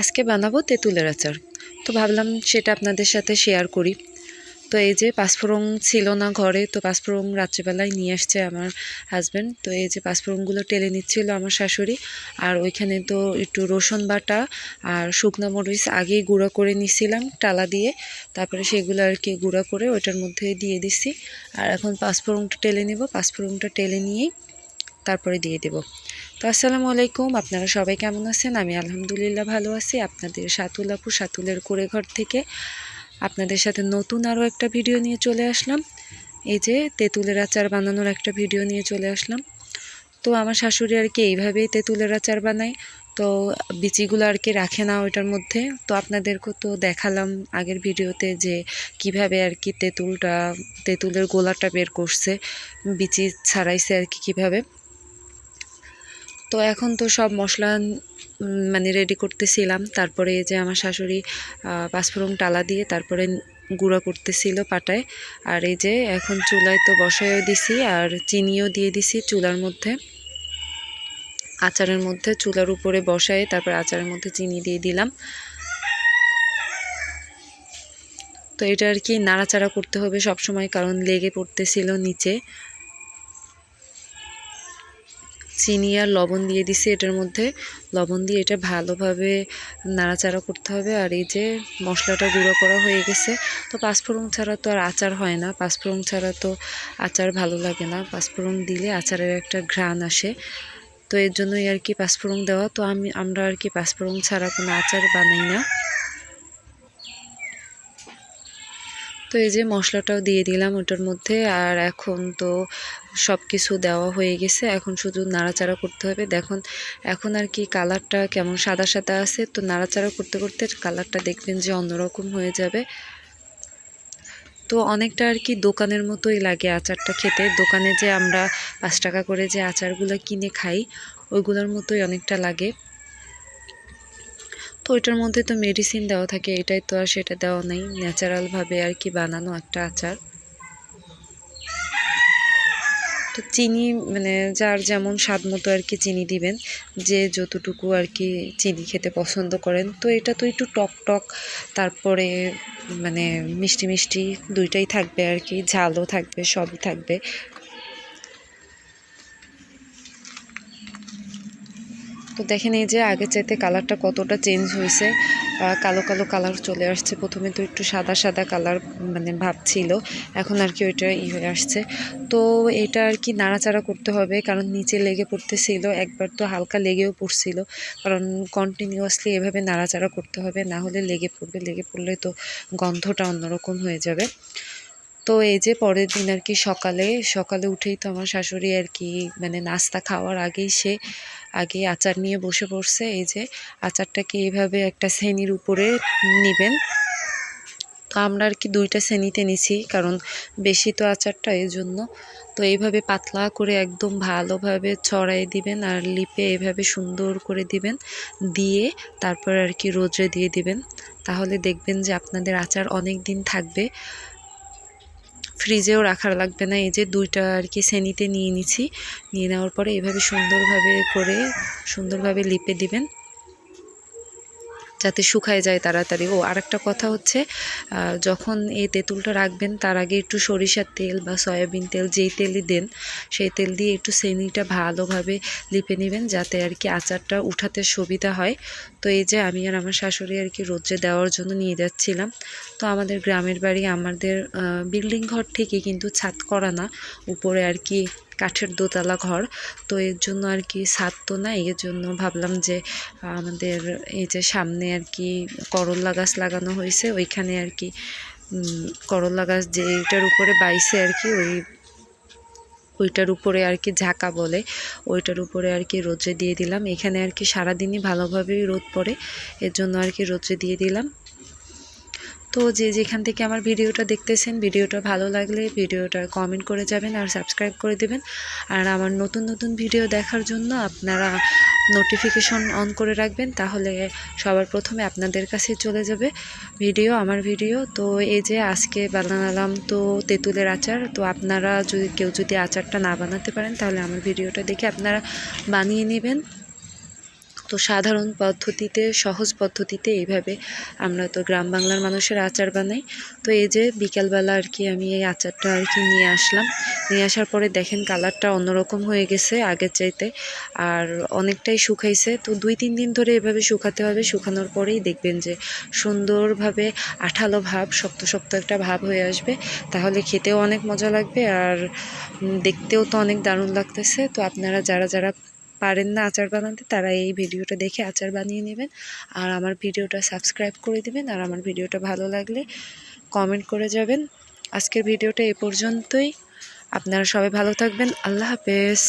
আজকে বানাবো তেঁতুলের আচার। তো ভাবলাম সেটা আপনাদের সাথে শেয়ার করি। তো এই যে পাঁচফোড়ন ছিল না ঘরে, তো পাঁচফোড়ন রাত্রিবেলায় নিয়ে আসছে আমার হাজব্যান্ড। তো এই যে পাঁচফোড়নগুলো টেলে নিচ্ছিল আমার শাশুড়ি। আর ওইখানে তো একটু রসুন বাটা আর শুকনো মরিচ আগেই গুঁড়ো করে নিছিলাম টালা দিয়ে, তারপরে সেগুলো আর কি গুঁড়ো করে ওইটার মধ্যে দিয়ে দিছি। আর এখন পাঁচফোড়নটা টেলে নিব, পাঁচফোড়নটা টেলে নিয়েই তারপরে দিয়ে দেব। তো আসসালামু আলাইকুম, আপনারা সবাই কেমন আছেন? আমি আলহামদুলিল্লাহ ভালো আছি। আপনাদের সাতুল আপু সাতুলের কুঁড়েঘর থেকে আপনাদের সাথে নতুন আরও একটা ভিডিও নিয়ে চলে আসলাম। এই যে তেঁতুলের আচার বানানোর একটা ভিডিও নিয়ে চলে আসলাম। তো আমার শাশুড়ি আর কি এইভাবেই তেঁতুলের আচার বানায়। তো বিচিগুলো আর কি রাখে না ওইটার মধ্যে। তো আপনাদেরকে তো দেখালাম আগের ভিডিওতে যে কিভাবে আর কি তেঁতুলের গোলাটা বের করছে, বিচি ছাড়াইছে আর কি কীভাবে। তো এখন তো সব মশলা মানে রেডি করতেছিলাম। তারপরে এই যে আমার শাশুড়ি পাঁচফোড়ন টালা দিয়ে তারপরে গুঁড়া করতেছিল পাটায়। আর এই যে এখন চুলায় তো বসায়ও দিছি আর চিনিও দিয়ে দিছি চুলার মধ্যে, আচারের মধ্যে চুলার উপরে বসায় তারপর আচারের মধ্যে চিনি দিয়ে দিলাম। তো এটা আর কি নাড়াচাড়া করতে হবে সব সময়, কারণ লেগে পড়তেছিল নিচে। চিনি আর লবণ দিয়ে দিছি এটার মধ্যে, লবণ দিয়ে এটা ভালোভাবে নাড়াচাড়া করতে হবে। আর এই যে মশলাটা গুঁড়ো করা হয়ে গেছে। তো পাঁচফোড়ন ছাড়া তো আর আচার হয় না, পাঁচফোড়ন ছাড়া তো আচার ভালো লাগে না, পাঁচফোড়ন দিলে আচারের একটা ঘ্রাণ আসে। তো এর জন্যই আর কি পাঁচফোড়ন দেওয়া। তো আমরা আর কি পাঁচফোড়ন ছাড়া কোনো আচার বানাই না। তো এই যে মশলাটাও দিয়ে দিলাম ওটার মধ্যে। আর এখন তো সব কিছু দেওয়া হয়ে গেছে, এখন শুধু নাড়াচাড়া করতে হবে। দেখুন এখন আর কি কালারটা কেমন সাদা সাদা আছে। তো নাড়াচাড়া করতে করতে কালারটা দেখবেন যে অন্যরকম হয়ে যাবে। তো অনেকটা আর কি দোকানের মতোই লাগে আচারটা খেতে। দোকানে যে আমরা 5 টাকা করে যে আচারগুলো কিনে খাই ওইগুলোর মতোই অনেকটা লাগে। তো ওইটার মধ্যে তো মেডিসিন দেওয়া থাকে, এটাই তো আর সেটা দেওয়া নেই, ন্যাচারালভাবে আর কি বানানো একটা আচার। তো চিনি মানে যার যেমন স্বাদ মতো আর কি চিনি দিবেন, যে যতটুকু আর কি চিনি খেতে পছন্দ করেন। তো এটা তো একটু টক টক, তারপরে মানে মিষ্টি মিষ্টি দুইটাই থাকবে আর কি, ঝালও থাকবে, সবই থাকবে। তো দেখেন এই যে আগের চাইতে কালারটা কতটা চেঞ্জ হয়েছে, কালো কালো কালার চলে আসছে। প্রথমে তো একটু সাদা সাদা কালার মানে ভাব ছিল, এখন আর কি ওইটা হয়ে আসছে। তো এটা আর কি নাড়াচাড়া করতে হবে, কারণ নিচে লেগে পড়তেছিল, একবার তো হালকা লেগেও পড়ছিল। কারণ কন্টিনিউয়াসলি এভাবে নাড়াচাড়া করতে হবে, না হলে লেগে পড়বে, লেগে পড়লে তো গন্ধটা অন্যরকম হয়ে যাবে। তো এই যে পরের দিন আর কি সকালে সকালে উঠেই তো আমার শাশুড়ি আর কি মানে নাস্তা খাওয়ার আগেই সে আগে আচার নিয়ে বসে পড়ছে। এই যে আচারটাকে এইভাবে একটা শ্রেণীর উপরে নেবেন। তো আমরা আর কি 2টা শ্রেণীতে নিছি, কারণ বেশি তো আচারটা এই জন্য। তো এইভাবে পাতলা করে একদম ভালোভাবে ছড়াই দিবেন আর লিপে এইভাবে সুন্দর করে দিবেন, দিয়ে তারপর আর কি রোদ্রে দিয়ে দিবেন। তাহলে দেখবেন যে আপনাদের আচার অনেক দিন থাকবে, ফ্রিজেও রাখার লাগবে না। এই যে 2টা আর কি শ্রেণীতে নিয়ে নিছি, নিয়ে নেওয়ার পরে এভাবে সুন্দরভাবে লিপে দিবেন যাতে শুকায় যায় তাড়াতাড়ি। ও আরেকটা কথা হচ্ছে, যখন এই তেঁতুলটা রাখবেন তার আগে একটু সরিষার তেল বা সয়াবিন তেল, যেই তেলই দেন সেই তেল দিয়ে একটু শ্রেণীটা ভালোভাবে লিপে নেবেন, যাতে আর কি আচারটা উঠাতে সুবিধা হয়। তো এই যে আমি আর আমার শাশুড়ি আর কি রোদ্রে দেওয়ার জন্য নিয়ে যাচ্ছিলাম। তো আমাদের গ্রামের বাড়ি, আমাদের বিল্ডিং ঘর থেকে কিন্তু ছাদ করা না, উপরে আর কি কাঠের দোতলা ঘর। তো এর জন্য আর কি ছাদ তো নাই, এর জন্য ভাবলাম যে আমাদের এই যে সামনে আর কি করল্লা গাছ লাগানো হয়েছে, ওইখানে আর কি করল্লা গাছ যেটার উপরে বাইছে আর কি ওইটার উপরে আর কি ঝাঁকা বলে, ওইটার উপরে আর কি রোদ্রে দিয়ে দিলাম। এখানে আর কি সারাদিনই ভালোভাবেই রোদ পড়ে, এর জন্য আর কি রোদ্রে দিয়ে দিলাম। তো যে যেখান থেকে আমার ভিডিওটা দেখতেছেন, ভিডিওটা ভালো লাগলে ভিডিওটা কমেন্ট করে যাবেন আর সাবস্ক্রাইব করে দেবেন। আর আমার নতুন নতুন ভিডিও দেখার জন্য আপনারা নোটিফিকেশন অন করে রাখবেন, তাহলে সবার প্রথমে আপনাদের কাছে চলে যাবে আমার ভিডিও। তো এই যে আজকে বানালাম তো তেঁতুলের আচার। তো আপনারা কেউ যদি আচারটা না বানাতে পারেন তাহলে আমার ভিডিওটা দেখে আপনারা বানিয়ে নেবেন। তো তো সাধারণ পদ্ধতিতে, সহজ পদ্ধতিতে এইভাবে আমরা তো গ্রাম বাংলার মানুষের আচার বানাই। তো এই যে বিকালবেলা আর কি আমি এই আচারটা আর কি নিয়ে আসলাম। নিয়ে আসার পরে দেখেন কালারটা অন্যরকম হয়ে গেছে আগের চাইতে, আর অনেকটাই শুকাইছে। তো 2-3 দিন ধরে এভাবে শুকাতে হবে। শুকানোর পরেই দেখবেন যে সুন্দরভাবে আঠালো ভাব, শক্ত শক্ত একটা ভাব হয়ে আসবে। তাহলে খেতেও অনেক মজা লাগবে, আর দেখতেও তো অনেক দারুণ লাগতেছে। তো আপনারা যারা যারা পারেন না আচার বানাতে, তারা এই ভিডিওটা দেখে আচার বানিয়ে নেবেন, আর আমার ভিডিওটা সাবস্ক্রাইব করে দিবেন, আর আমার ভিডিওটা ভালো লাগলে কমেন্ট করে যাবেন। আজকের ভিডিওটা এ পর্যন্তই। আপনারা সবাই ভালো থাকবেন। আল্লাহ হাফেজ।